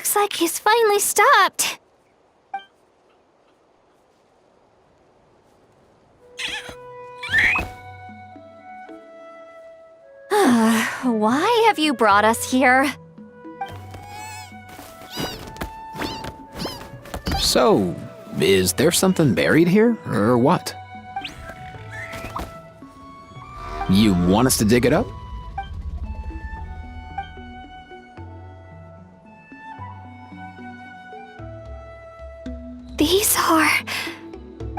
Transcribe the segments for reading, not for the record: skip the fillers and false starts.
Looks like he's finally stopped. Why have you brought us here? So, is there something buried here, or what? You want us to dig it up? These are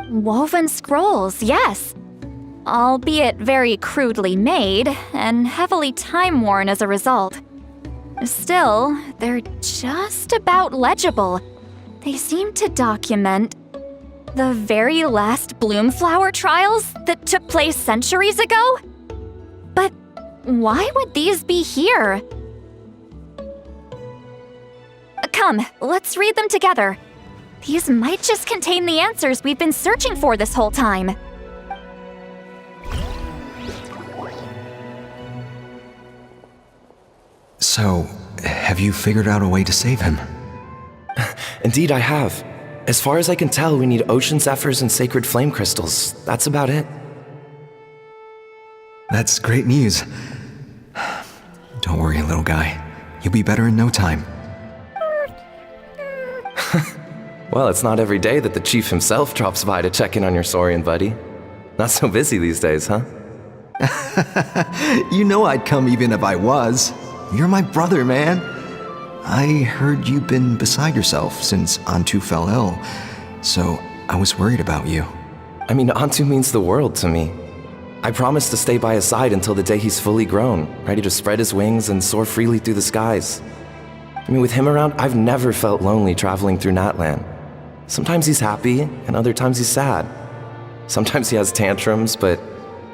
woven scrolls, yes. Albeit very crudely made and heavily time-worn as a result. Still, they're just about legible. They seem to document the very last Bloomflower trials that took place centuries ago? But why would these be here? Come, let's read them together. These might just contain the answers we've been searching for this whole time. So, have you figured out a way to save him? Indeed, I have. As far as I can tell, we need ocean zephyrs and sacred flame crystals. That's about it. That's great news. Don't worry, little guy. You'll be better in no time. Well, it's not every day that the chief himself drops by to check in on your Saurian buddy. Not so busy these days, huh? You know I'd come even if I was. You're my brother, man. I heard you've been beside yourself since Antu fell ill, so I was worried about you. I mean, Antu means the world to me. I promised to stay by his side until the day he's fully grown, ready to spread his wings and soar freely through the skies. I mean, with him around, I've never felt lonely traveling through Natlan. Sometimes he's happy, and other times he's sad. Sometimes he has tantrums, but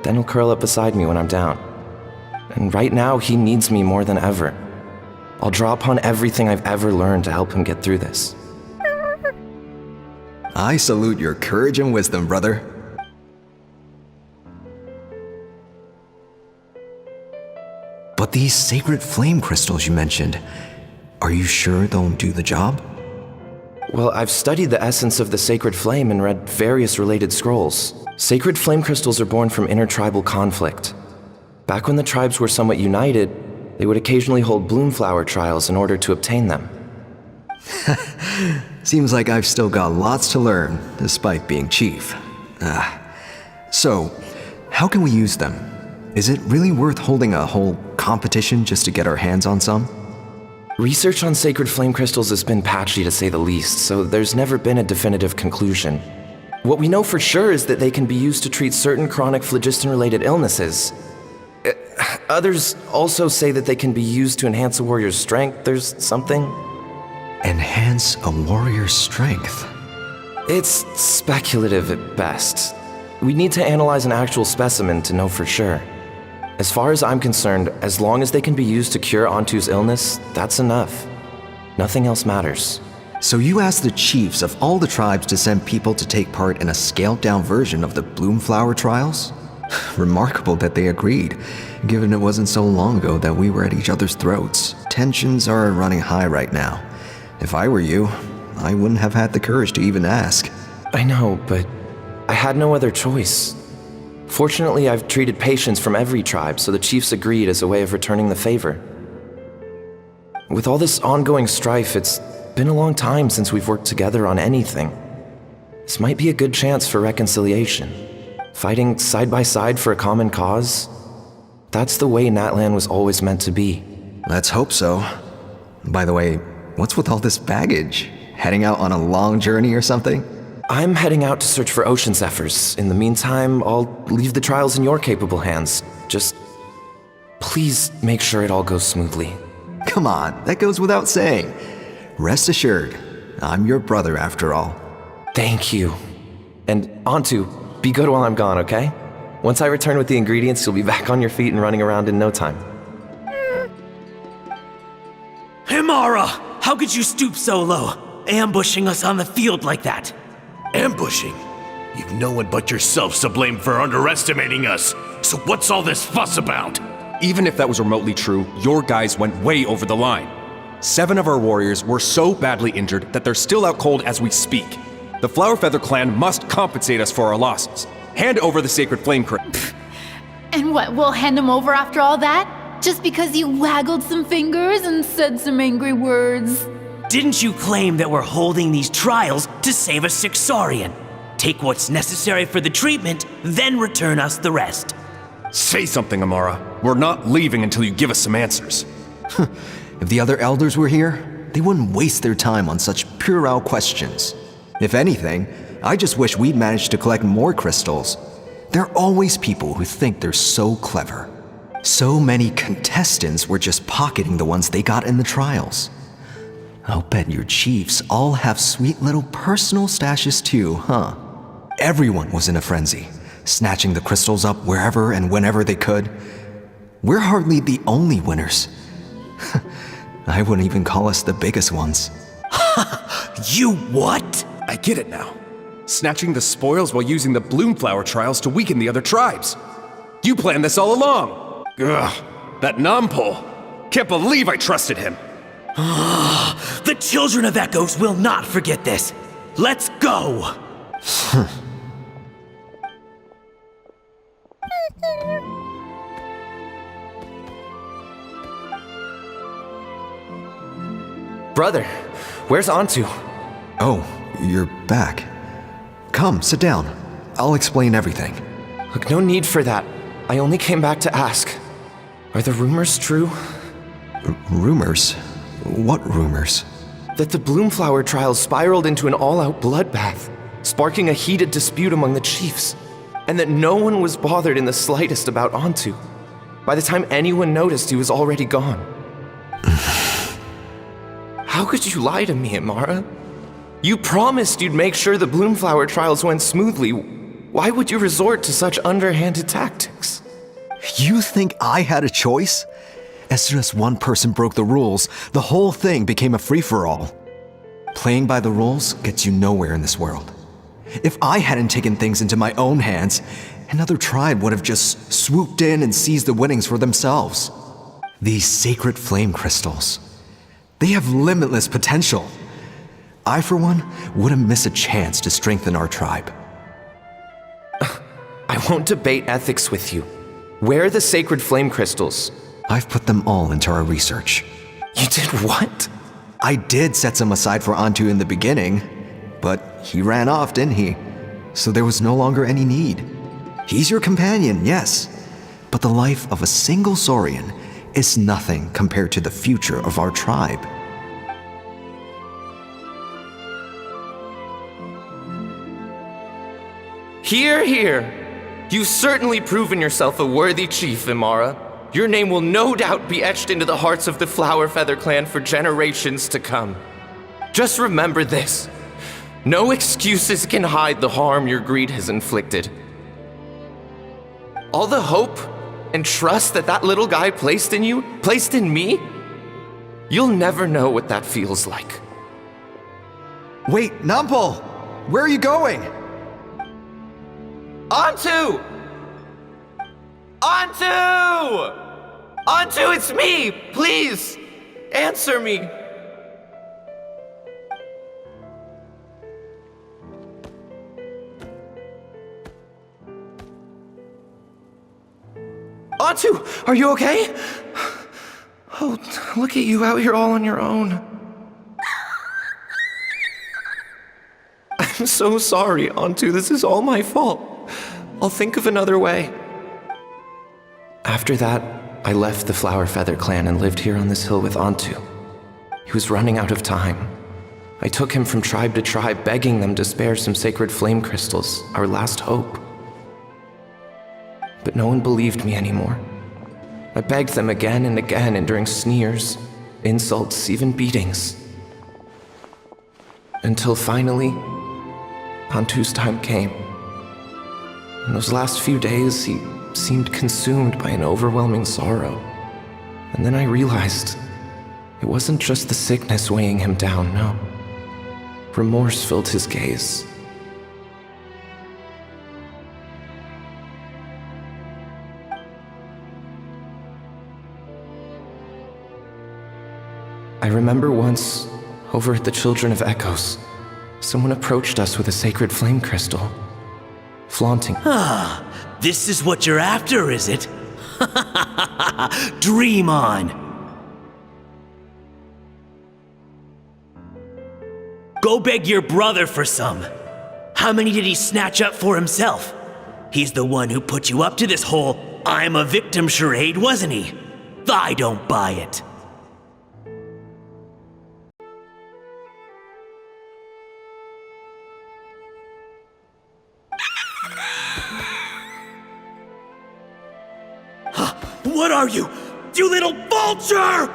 then he'll curl up beside me when I'm down. And right now, he needs me more than ever. I'll draw upon everything I've ever learned to help him get through this. I salute your courage and wisdom, brother. But these sacred flame crystals you mentioned, are you sure they'll do the job? Well, I've studied the essence of the sacred flame and read various related scrolls. Sacred flame crystals are born from intertribal conflict. Back when the tribes were somewhat united, they would occasionally hold Bloomflower trials in order to obtain them. Seems like I've still got lots to learn, despite being chief. So, how can we use them? Is it really worth holding a whole competition just to get our hands on some? Research on sacred flame crystals has been patchy to say the least, so there's never been a definitive conclusion. What we know for sure is that they can be used to treat certain chronic phlogiston-related illnesses. Others also say that they can be used to enhance a warrior's strength. There's something. Enhance a warrior's strength? It's speculative at best. We need to analyze an actual specimen to know for sure. As far as I'm concerned, as long as they can be used to cure Antu's illness, that's enough. Nothing else matters. So you asked the chiefs of all the tribes to send people to take part in a scaled-down version of the Bloomflower trials? Remarkable that they agreed, given it wasn't so long ago that we were at each other's throats. Tensions are running high right now. If I were you, I wouldn't have had the courage to even ask. I know, but I had no other choice. Fortunately, I've treated patients from every tribe, so the chiefs agreed as a way of returning the favor. With all this ongoing strife, it's been a long time since we've worked together on anything. This might be a good chance for reconciliation. Fighting side by side for a common cause? That's the way Natlan was always meant to be. Let's hope so. By the way, what's with all this baggage? Heading out on a long journey or something? I'm heading out to search for ocean zephyrs. In the meantime, I'll leave the trials in your capable hands. Just please make sure it all goes smoothly. Come on, that goes without saying. Rest assured, I'm your brother after all. Thank you. And Antu, be good while I'm gone, okay? Once I return with the ingredients, you'll be back on your feet and running around in no time. Himara! How could you stoop so low, ambushing us on the field like that? Ambushing? You've no one but yourselves to blame for underestimating us. So what's all this fuss about? Even if that was remotely true, your guys went way over the line. 7 of our warriors were so badly injured that they're still out cold as we speak. The Flower Feather clan must compensate us for our losses. Hand over the Sacred Flame Crystal. And what, we'll hand him over after all that? Just because you waggled some fingers and said some angry words? Didn't you claim that we're holding these trials to save a Qucusaurian? Take what's necessary for the treatment, then return us the rest. Say something, Amara. We're not leaving until you give us some answers. If the other elders were here, they wouldn't waste their time on such puerile questions. If anything, I just wish we'd managed to collect more crystals. There are always people who think they're so clever. So many contestants were just pocketing the ones they got in the trials. I'll bet your chiefs all have sweet little personal stashes too, huh? Everyone was in a frenzy, snatching the crystals up wherever and whenever they could. We're hardly the only winners. I wouldn't even call us the biggest ones. You what? I get it now. Snatching the spoils while using the Bloomflower trials to weaken the other tribes. You planned this all along. Ugh, that Nampol. Can't believe I trusted him. The children of Echoes will not forget this. Let's go! Brother, where's Antu? Oh, you're back. Come, sit down. I'll explain everything. Look, no need for that. I only came back to ask. Are the rumors true? Rumors? What rumors? That the Bloomflower trials spiraled into an all-out bloodbath, sparking a heated dispute among the chiefs, and that no one was bothered in the slightest about Antu. By the time anyone noticed, he was already gone. How could you lie to me, Amara? You promised you'd make sure the Bloomflower trials went smoothly. Why would you resort to such underhanded tactics? You think I had a choice? As soon as one person broke the rules, the whole thing became a free-for-all. Playing by the rules gets you nowhere in this world. If I hadn't taken things into my own hands, another tribe would have just swooped in and seized the winnings for themselves. These sacred flame crystals, they have limitless potential. I, for one, wouldn't miss a chance to strengthen our tribe. I won't debate ethics with you. Where are the sacred flame crystals? I've put them all into our research. You did what? I did set some aside for Antu in the beginning, but he ran off, didn't he? So there was no longer any need. He's your companion, yes, but the life of a single Saurian is nothing compared to the future of our tribe. Hear, hear. You've certainly proven yourself a worthy chief, Imara. Your name will no doubt be etched into the hearts of the Flower Feather clan for generations to come. Just remember this. No excuses can hide the harm your greed has inflicted. All the hope and trust that little guy placed in you, placed in me, you'll never know what that feels like. Wait, Nampol! Where are you going? Antu! Antu! Antu, it's me! Please, answer me! Antu, are you okay? Oh, look at you out here all on your own. I'm so sorry, Antu. This is all my fault. I'll think of another way. After that, I left the Flower Feather clan and lived here on this hill with Antu. He was running out of time. I took him from tribe to tribe, begging them to spare some sacred flame crystals, our last hope. But no one believed me anymore. I begged them again and again, enduring sneers, insults, even beatings. Until finally, Antu's time came. In those last few days, he seemed consumed by an overwhelming sorrow. And then I realized it wasn't just the sickness weighing him down, no. Remorse filled his gaze. I remember once, over at the Children of Echoes, someone approached us with a sacred flame crystal, flaunting. This is what you're after, is it? Dream on! Go beg your brother for some. How many did he snatch up for himself? He's the one who put you up to this whole I'm a victim charade, wasn't he? I don't buy it. What are you? You little vulture!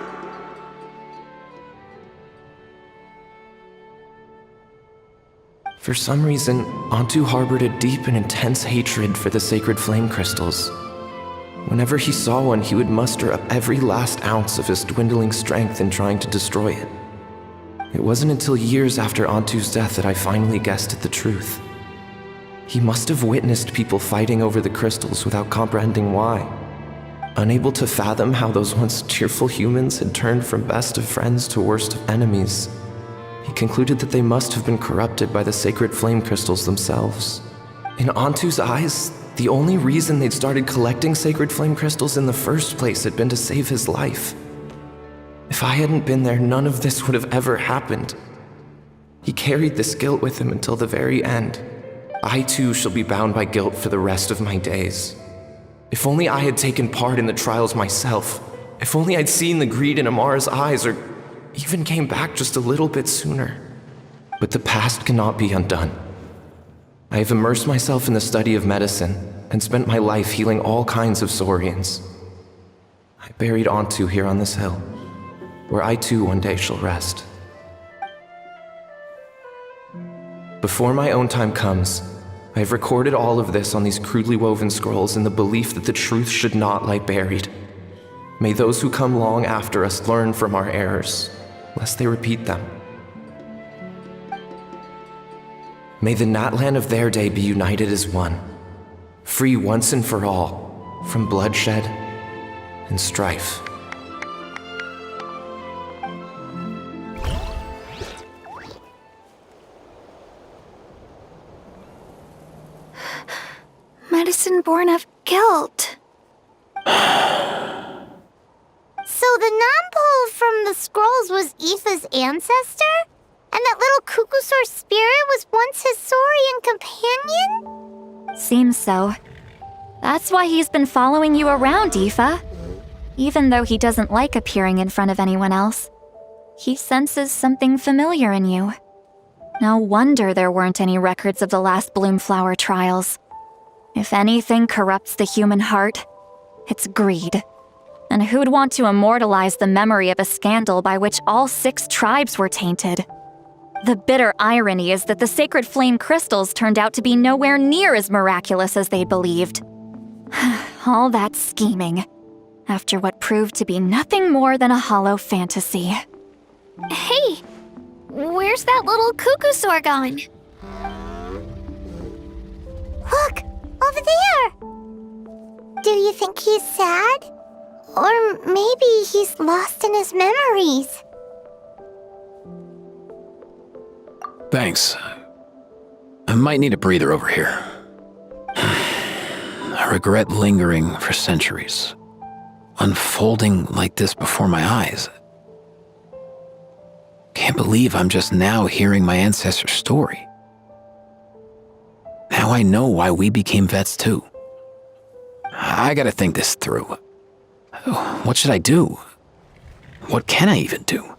For some reason, Antu harbored a deep and intense hatred for the sacred flame crystals. Whenever he saw one, he would muster up every last ounce of his dwindling strength in trying to destroy it. It wasn't until years after Antu's death that I finally guessed at the truth. He must have witnessed people fighting over the crystals without comprehending why. Unable to fathom how those once cheerful humans had turned from best of friends to worst of enemies, he concluded that they must have been corrupted by the sacred flame crystals themselves. In Antu's eyes, the only reason they'd started collecting sacred flame crystals in the first place had been to save his life. If I hadn't been there, none of this would have ever happened. He carried this guilt with him until the very end. I too shall be bound by guilt for the rest of my days. If only I had taken part in the trials myself. If only I'd seen the greed in Amara's eyes, or even came back just a little bit sooner. But the past cannot be undone. I have immersed myself in the study of medicine and spent my life healing all kinds of saurians. I buried Antu here on this hill, where I too one day shall rest. Before my own time comes, I have recorded all of this on these crudely woven scrolls in the belief that the truth should not lie buried. May those who come long after us learn from our errors, lest they repeat them. May the Natlan of their day be united as one, free once and for all from bloodshed and strife. Medicine born of guilt. So the non-pole from the scrolls was Aoife's ancestor? And that little Qucusaur spirit was once his saurian companion? Seems so. That's why he's been following you around, Aoife. Even though he doesn't like appearing in front of anyone else, he senses something familiar in you. No wonder there weren't any records of the last Bloomflower trials. If anything corrupts the human heart, it's greed. And who'd want to immortalize the memory of a scandal by which all 6 tribes were tainted? The bitter irony is that the sacred flame crystals turned out to be nowhere near as miraculous as they believed. All that scheming, after what proved to be nothing more than a hollow fantasy. Hey, where's that little Qucusaur going? Look, over there! Do you think he's sad? Or maybe he's lost in his memories? Thanks. I might need a breather over here. I regret lingering for centuries, unfolding like this before my eyes. Can't believe I'm just now hearing my ancestor's story. Now I know why we became vets too. I gotta think this through. What should I do? What can I even do?